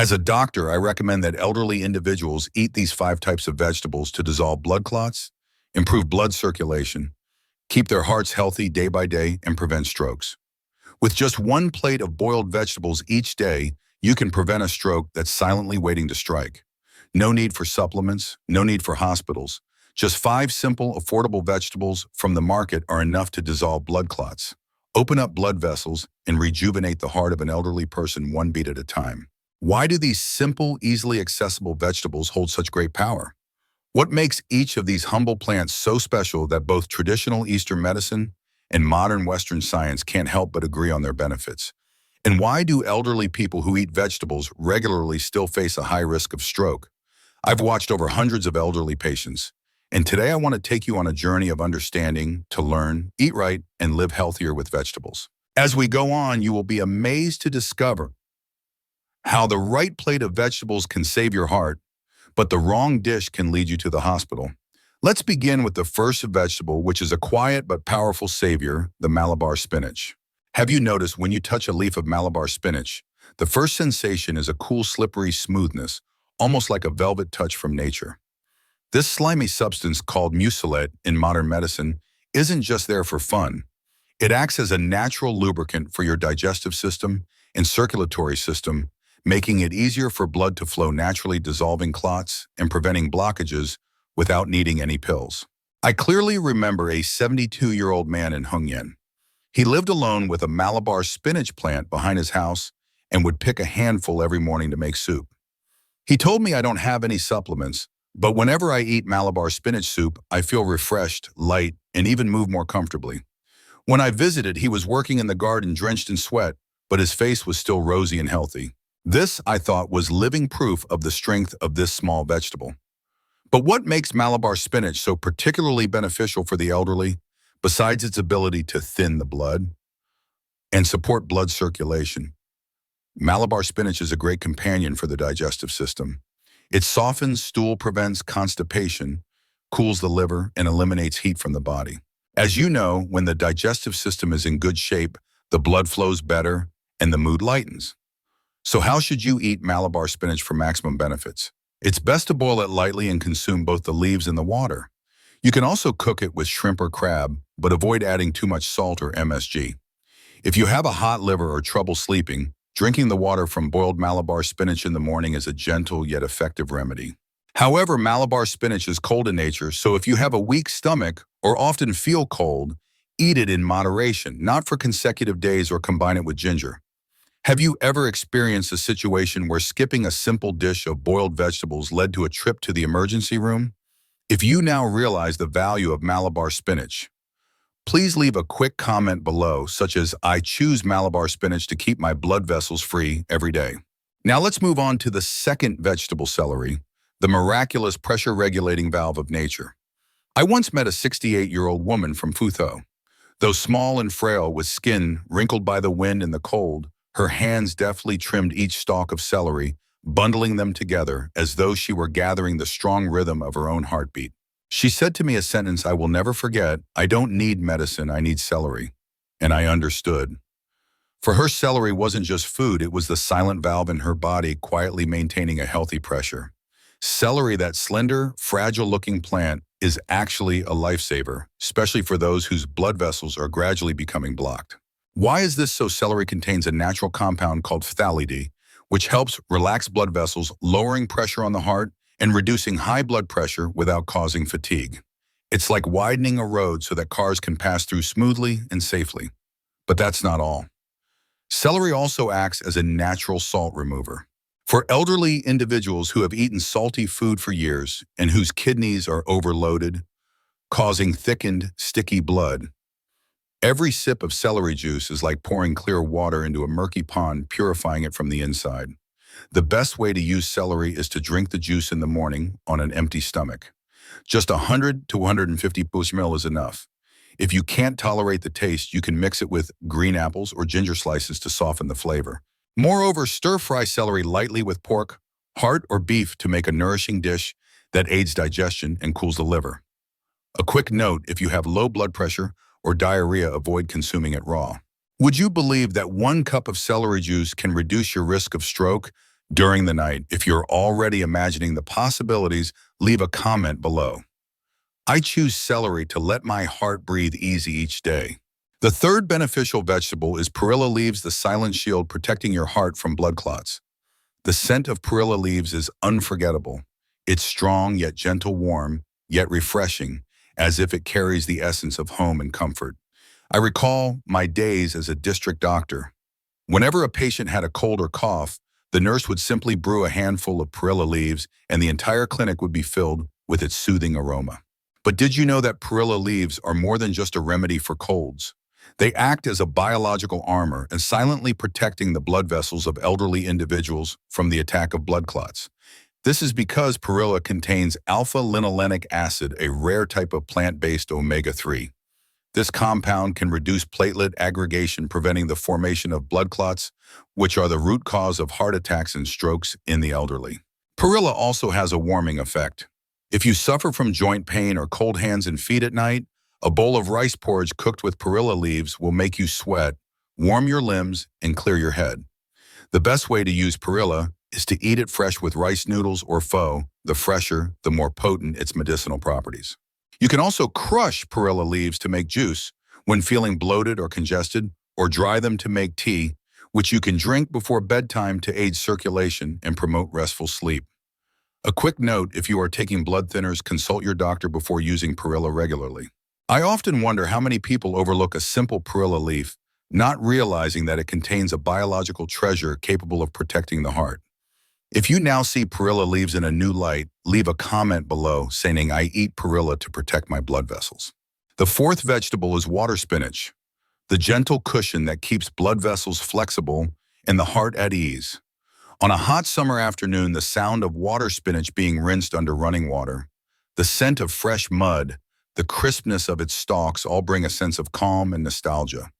As a doctor, I recommend that elderly individuals eat these 5 types of vegetables to dissolve blood clots, improve blood circulation, keep their hearts healthy day by day, and prevent strokes. With just 1 plate of boiled vegetables each day, you can prevent a stroke that's silently waiting to strike. No need for supplements, no need for hospitals. Just 5 simple, affordable vegetables from the market are enough to dissolve blood clots, open up blood vessels, and rejuvenate the heart of an elderly person 1 beat at a time. Why do these simple, easily accessible vegetables hold such great power? What makes each of these humble plants so special that both traditional Eastern medicine and modern Western science can't help but agree on their benefits? And why do elderly people who eat vegetables regularly still face a high risk of stroke? I've watched over hundreds of elderly patients, and today I want to take you on a journey of understanding, to learn, eat right, and live healthier with vegetables. As we go on, you will be amazed to discover how the right plate of vegetables can save your heart, but the wrong dish can lead you to the hospital. Let's begin with the first vegetable, which is a quiet but powerful savior, the Malabar spinach. Have you noticed when you touch a leaf of Malabar spinach, the first sensation is a cool, slippery smoothness, almost like a velvet touch from nature? This slimy substance called mucilate in modern medicine isn't just there for fun. It acts as a natural lubricant for your digestive system and circulatory system, making it easier for blood to flow naturally, dissolving clots and preventing blockages without needing any pills. I clearly remember a 72-year-old man in Hungyen. He lived alone with a Malabar spinach plant behind his house and would pick a handful every morning to make soup. He told me I don't have any supplements, but whenever I eat Malabar spinach soup, I feel refreshed, light, and even move more comfortably. When I visited, he was working in the garden drenched in sweat, but his face was still rosy and healthy. This, I thought, was living proof of the strength of this small vegetable. But what makes Malabar spinach so particularly beneficial for the elderly, besides its ability to thin the blood and support blood circulation? Malabar spinach is a great companion for the digestive system. It softens stool, prevents constipation, cools the liver, and eliminates heat from the body. As you know, when the digestive system is in good shape, the blood flows better and the mood lightens. So how should you eat Malabar spinach for maximum benefits? It's best to boil it lightly and consume both the leaves and the water. You can also cook it with shrimp or crab, but avoid adding too much salt or MSG. If you have a hot liver or trouble sleeping, drinking the water from boiled Malabar spinach in the morning is a gentle yet effective remedy. However, Malabar spinach is cold in nature, so if you have a weak stomach or often feel cold, eat it in moderation, not for consecutive days, or combine it with ginger. Have you ever experienced a situation where skipping a simple dish of boiled vegetables led to a trip to the emergency room? If you now realize the value of Malabar spinach, please leave a quick comment below, such as, "I choose Malabar spinach to keep my blood vessels free every day." Now let's move on to the second vegetable, celery, the miraculous pressure-regulating valve of nature. I once met a 68-year-old woman from Futho. Though small and frail, with skin wrinkled by the wind and the cold, her hands deftly trimmed each stalk of celery, bundling them together as though she were gathering the strong rhythm of her own heartbeat. She said to me a sentence I will never forget: "I don't need medicine, I need celery." And I understood. For her, celery wasn't just food, it was the silent valve in her body, quietly maintaining a healthy pressure. Celery, that slender, fragile-looking plant, is actually a lifesaver, especially for those whose blood vessels are gradually becoming blocked. Why is this so? Celery contains a natural compound called phthalate, which helps relax blood vessels, lowering pressure on the heart and reducing high blood pressure without causing fatigue. It's like widening a road so that cars can pass through smoothly and safely. But that's not all. Celery also acts as a natural salt remover. For elderly individuals who have eaten salty food for years and whose kidneys are overloaded, causing thickened, sticky blood, every sip of celery juice is like pouring clear water into a murky pond, purifying it from the inside. The best way to use celery is to drink the juice in the morning on an empty stomach. Just 100 to 150 ml is enough. If you can't tolerate the taste, you can mix it with green apples or ginger slices to soften the flavor. Moreover, stir-fry celery lightly with pork, heart, or beef to make a nourishing dish that aids digestion and cools the liver. A quick note: if you have low blood pressure or diarrhea, avoid consuming it raw. Would you believe that 1 cup of celery juice can reduce your risk of stroke during the night. If you're already imagining the possibilities, leave a comment below. I choose celery to let my heart breathe easy each day. The third beneficial vegetable is Perilla Leaves, the silent shield protecting your heart from blood clots. The scent of Perilla Leaves is unforgettable. It's strong yet gentle, warm, yet refreshing, as if it carries the essence of home and comfort. I recall my days as a district doctor. Whenever a patient had a cold or cough, the nurse would simply brew a handful of Perilla Leaves and the entire clinic would be filled with its soothing aroma. But did you know that Perilla Leaves are more than just a remedy for colds? They act as a biological armor and silently protecting the blood vessels of elderly individuals from the attack of blood clots. This is because Perilla contains alpha-linolenic acid, a rare type of plant-based omega-3. This compound can reduce platelet aggregation, preventing the formation of blood clots, which are the root cause of heart attacks and strokes in the elderly. Perilla also has a warming effect. If you suffer from joint pain or cold hands and feet at night, a bowl of rice porridge cooked with Perilla Leaves will make you sweat, warm your limbs, and clear your head. The best way to use Perilla is to eat it fresh with rice noodles or pho. The fresher, the more potent its medicinal properties. You can also crush Perilla Leaves to make juice when feeling bloated or congested, or dry them to make tea, which you can drink before bedtime to aid circulation and promote restful sleep. A quick note: if you are taking blood thinners, consult your doctor before using Perilla regularly. I often wonder how many people overlook a simple Perilla leaf, not realizing that it contains a biological treasure capable of protecting the heart. If you now see Perilla Leaves in a new light, leave a comment below saying, "I eat Perilla to protect my blood vessels." The fourth vegetable is water spinach, the gentle cushion that keeps blood vessels flexible and the heart at ease. On a hot summer afternoon, the sound of water spinach being rinsed under running water, the scent of fresh mud, the crispness of its stalks all bring a sense of calm and nostalgia.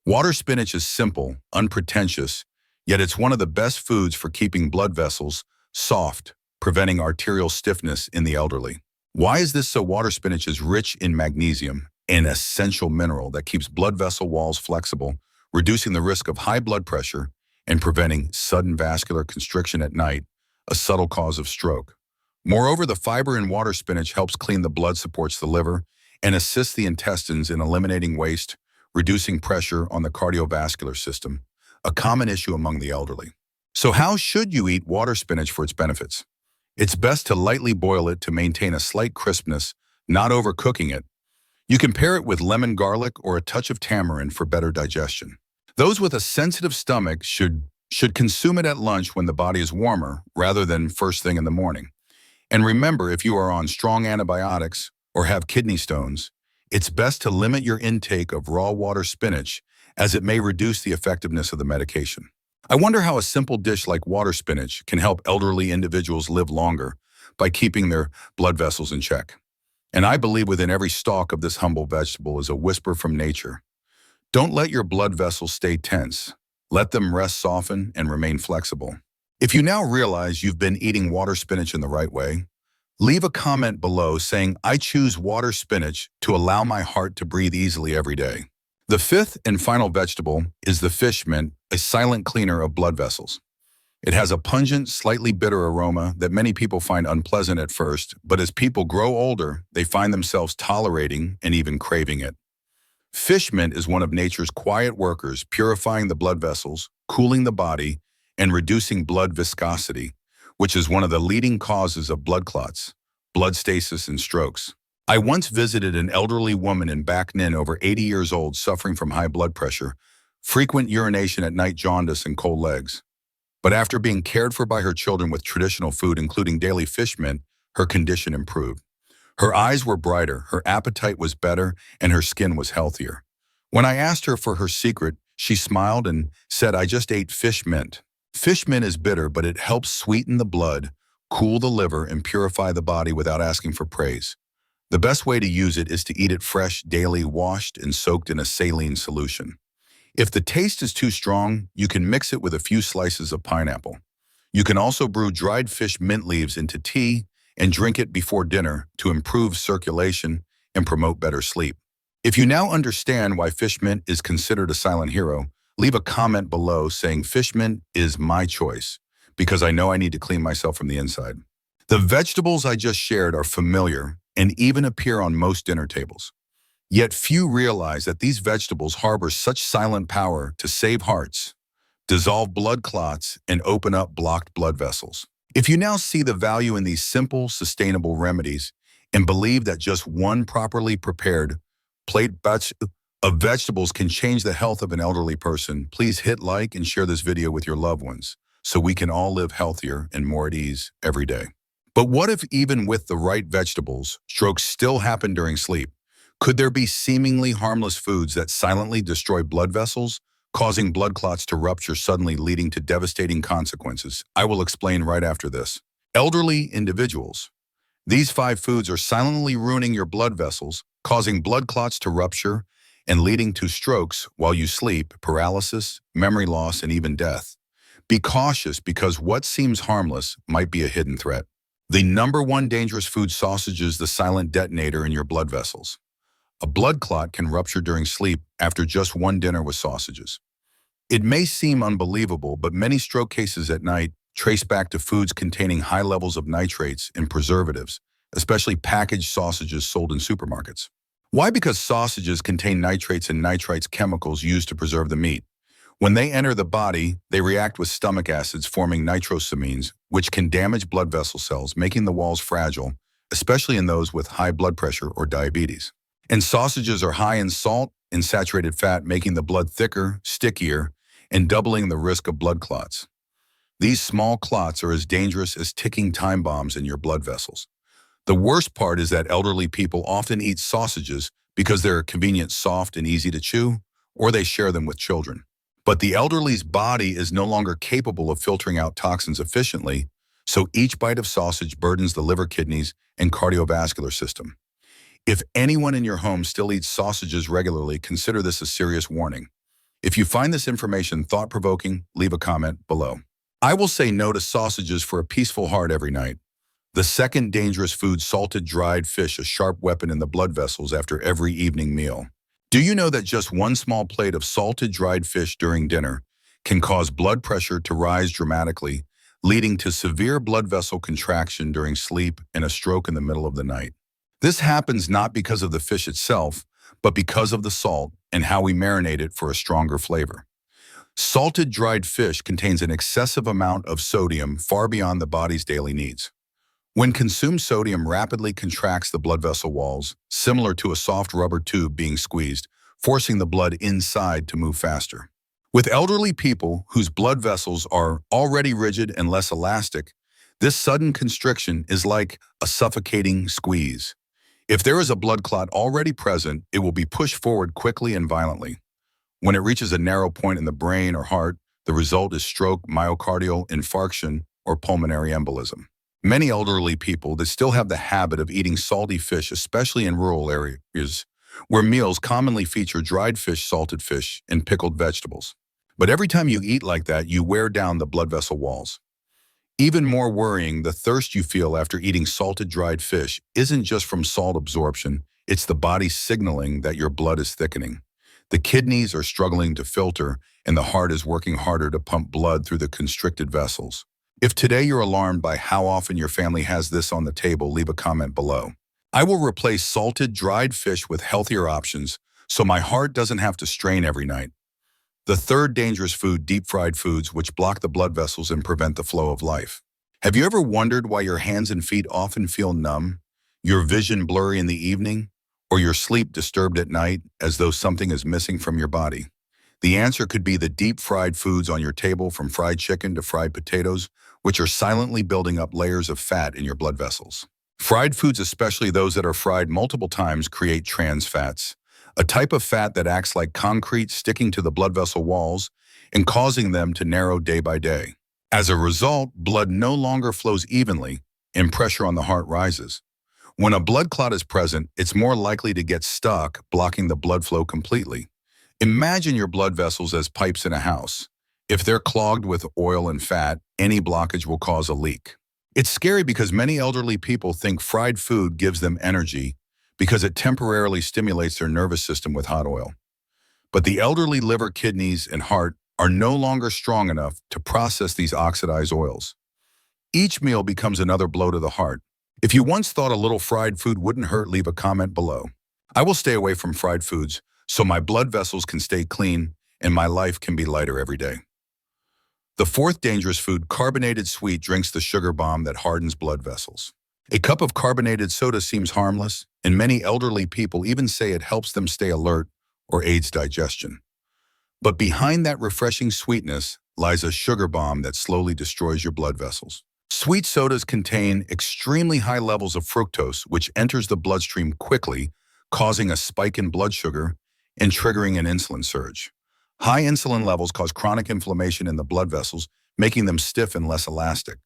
Water spinach is simple, unpretentious, yet it's one of the best foods for keeping blood vessels soft, preventing arterial stiffness in the elderly. Why is this so? Water spinach is rich in magnesium, an essential mineral that keeps blood vessel walls flexible, reducing the risk of high blood pressure and preventing sudden vascular constriction at night, a subtle cause of stroke. Moreover, the fiber in water spinach helps clean the blood, supports the liver, and assists the intestines in eliminating waste, reducing pressure on the cardiovascular system, a common issue among the elderly. So how should you eat water spinach for its benefits? It's best to lightly boil it to maintain a slight crispness, not overcooking it. You can pair it with lemon, garlic, or a touch of tamarind for better digestion. Those with a sensitive stomach should consume it at lunch when the body is warmer, rather than first thing in the morning. And remember, if you are on strong antibiotics or have kidney stones, it's best to limit your intake of raw water spinach, as it may reduce the effectiveness of the medication. I wonder how a simple dish like water spinach can help elderly individuals live longer by keeping their blood vessels in check. And I believe within every stalk of this humble vegetable is a whisper from nature. Don't let your blood vessels stay tense. Let them rest, soften, and remain flexible. If you now realize you've been eating water spinach in the right way, leave a comment below saying, "I choose water spinach to allow my heart to breathe easily every day." The fifth and final vegetable is the fish mint, a silent cleaner of blood vessels. It has a pungent, slightly bitter aroma that many people find unpleasant at first, but as people grow older, they find themselves tolerating and even craving it. Fish mint is one of nature's quiet workers, purifying the blood vessels, cooling the body, and reducing blood viscosity, which is one of the leading causes of blood clots, blood stasis, and strokes. I once visited an elderly woman in Bac Ninh, over 80 years old, suffering from high blood pressure, frequent urination at night, jaundice, and cold legs. But after being cared for by her children with traditional food, including daily fish mint, her condition improved. Her eyes were brighter, her appetite was better, and her skin was healthier. When I asked her for her secret, she smiled and said, "I just ate fish mint." Fish mint is bitter, but it helps sweeten the blood, cool the liver, and purify the body without asking for praise. The best way to use it is to eat it fresh, daily, washed and soaked in a saline solution. If the taste is too strong, you can mix it with a few slices of pineapple. You can also brew dried fish mint leaves into tea and drink it before dinner to improve circulation and promote better sleep. If you now understand why fish mint is considered a silent hero, leave a comment below saying, "Fish mint is my choice," because I know I need to clean myself from the inside. The vegetables I just shared are familiar and even appear on most dinner tables. Yet few realize that these vegetables harbor such silent power to save hearts, dissolve blood clots, and open up blocked blood vessels. If you now see the value in these simple, sustainable remedies and believe that just one properly prepared plate of vegetables can change the health of an elderly person, please hit like and share this video with your loved ones so we can all live healthier and more at ease every day. But what if even with the right vegetables, strokes still happen during sleep? Could there be seemingly harmless foods that silently destroy blood vessels, causing blood clots to rupture suddenly, leading to devastating consequences? I will explain right after this. Elderly individuals. These 5 foods are silently ruining your blood vessels, causing blood clots to rupture and leading to strokes while you sleep, paralysis, memory loss, and even death. Be cautious because what seems harmless might be a hidden threat. The number one dangerous food, sausages, the silent detonator in your blood vessels. A blood clot can rupture during sleep after just one dinner with sausages. It may seem unbelievable, but many stroke cases at night trace back to foods containing high levels of nitrates and preservatives, especially packaged sausages sold in supermarkets. Why? Because sausages contain nitrates and nitrites, chemicals used to preserve the meat. When they enter the body, they react with stomach acids, forming nitrosamines, which can damage blood vessel cells, making the walls fragile, especially in those with high blood pressure or diabetes. And sausages are high in salt and saturated fat, making the blood thicker, stickier, and doubling the risk of blood clots. These small clots are as dangerous as ticking time bombs in your blood vessels. The worst part is that elderly people often eat sausages because they're convenient, soft, and easy to chew, or they share them with children. But the elderly's body is no longer capable of filtering out toxins efficiently, so each bite of sausage burdens the liver, kidneys, and cardiovascular system. If anyone in your home still eats sausages regularly, consider this a serious warning. If you find this information thought-provoking, leave a comment below. I will say no to sausages for a peaceful heart every night. The second dangerous food, salted dried fish, a sharp weapon in the blood vessels after every evening meal. Do you know that just one small plate of salted dried fish during dinner can cause blood pressure to rise dramatically, leading to severe blood vessel contraction during sleep and a stroke in the middle of the night? This happens not because of the fish itself, but because of the salt and how we marinate it for a stronger flavor. Salted dried fish contains an excessive amount of sodium, far beyond the body's daily needs. When consumed, sodium rapidly contracts the blood vessel walls, similar to a soft rubber tube being squeezed, forcing the blood inside to move faster. With elderly people whose blood vessels are already rigid and less elastic, this sudden constriction is like a suffocating squeeze. If there is a blood clot already present, it will be pushed forward quickly and violently. When it reaches a narrow point in the brain or heart, the result is stroke, myocardial infarction, or pulmonary embolism. Many elderly people that still have the habit of eating salty fish, especially in rural areas, where meals commonly feature dried fish, salted fish, and pickled vegetables. But every time you eat like that, you wear down the blood vessel walls. Even more worrying, the thirst you feel after eating salted dried fish isn't just from salt absorption, it's the body signaling that your blood is thickening. The kidneys are struggling to filter, and the heart is working harder to pump blood through the constricted vessels. If today you're alarmed by how often your family has this on the table, leave a comment below. I will replace salted dried fish with healthier options so my heart doesn't have to strain every night. The third dangerous food, deep-fried foods, which block the blood vessels and prevent the flow of life. Have you ever wondered why your hands and feet often feel numb, your vision blurry in the evening, or your sleep disturbed at night as though something is missing from your body? The answer could be the deep-fried foods on your table, from fried chicken to fried potatoes, which are silently building up layers of fat in your blood vessels. Fried foods, especially those that are fried multiple times, create trans fats, a type of fat that acts like concrete, sticking to the blood vessel walls and causing them to narrow day by day. As a result, blood no longer flows evenly and pressure on the heart rises. When a blood clot is present, it's more likely to get stuck, blocking the blood flow completely. Imagine your blood vessels as pipes in a house. If they're clogged with oil and fat, any blockage will cause a leak. It's scary because many elderly people think fried food gives them energy because it temporarily stimulates their nervous system with hot oil. But the elderly liver, kidneys, and heart are no longer strong enough to process these oxidized oils. Each meal becomes another blow to the heart. If you once thought a little fried food wouldn't hurt, leave a comment below. I will stay away from fried foods so my blood vessels can stay clean and my life can be lighter every day. The fourth dangerous food, carbonated sweet drinks, the sugar bomb that hardens blood vessels. A cup of carbonated soda seems harmless, and many elderly people even say it helps them stay alert or aids digestion. But behind that refreshing sweetness lies a sugar bomb that slowly destroys your blood vessels. Sweet sodas contain extremely high levels of fructose, which enters the bloodstream quickly, causing a spike in blood sugar and triggering an insulin surge. High insulin levels cause chronic inflammation in the blood vessels, making them stiff and less elastic.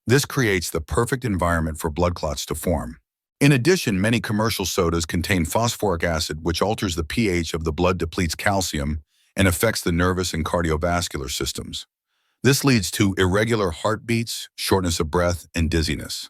This creates the perfect environment for blood clots to form. In addition, many commercial sodas contain phosphoric acid, which alters the pH of the blood, depletes calcium, and affects the nervous and cardiovascular systems. This leads to irregular heartbeats, shortness of breath, and dizziness.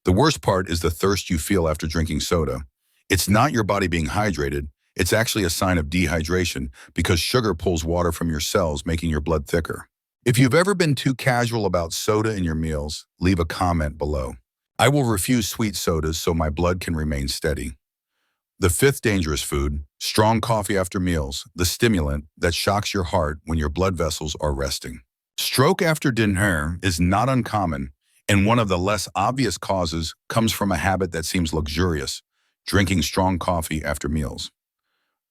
The worst part is the thirst you feel after drinking soda. It's not your body being hydrated, it's actually a sign of dehydration because sugar pulls water from your cells, making your blood thicker. If you've ever been too casual about soda in your meals, leave a comment below. I will refuse sweet sodas so my blood can remain steady. The fifth dangerous food, strong coffee after meals, the stimulant that shocks your heart when your blood vessels are resting. Stroke after dinner is not uncommon, and one of the less obvious causes comes from a habit that seems luxurious, drinking strong coffee after meals.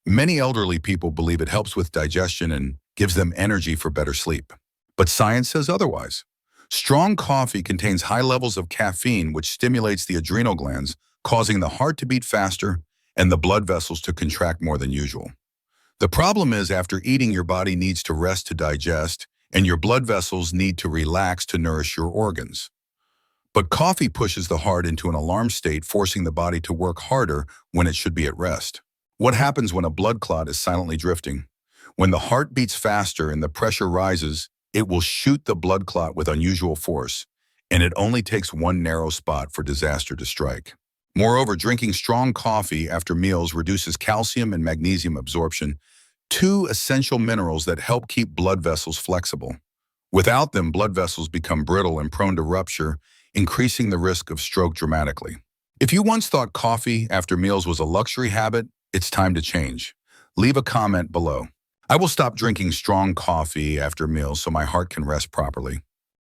Many elderly people believe it helps with digestion and gives them energy for better sleep. But science says otherwise. Strong coffee contains high levels of caffeine, which stimulates the adrenal glands, causing the heart to beat faster and the blood vessels to contract more than usual. The problem is, after eating, your body needs to rest to digest, and your blood vessels need to relax to nourish your organs. But coffee pushes the heart into an alarm state, forcing the body to work harder when it should be at rest. What happens when a blood clot is silently drifting? When the heart beats faster and the pressure rises, it will shoot the blood clot with unusual force, and it only takes one narrow spot for disaster to strike. Moreover, drinking strong coffee after meals reduces calcium and magnesium absorption, two essential minerals that help keep blood vessels flexible. Without them, blood vessels become brittle and prone to rupture, increasing the risk of stroke dramatically. If you once thought coffee after meals was a luxury habit, it's time to change. Leave a comment below. I will stop drinking strong coffee after meals so my heart can rest properly.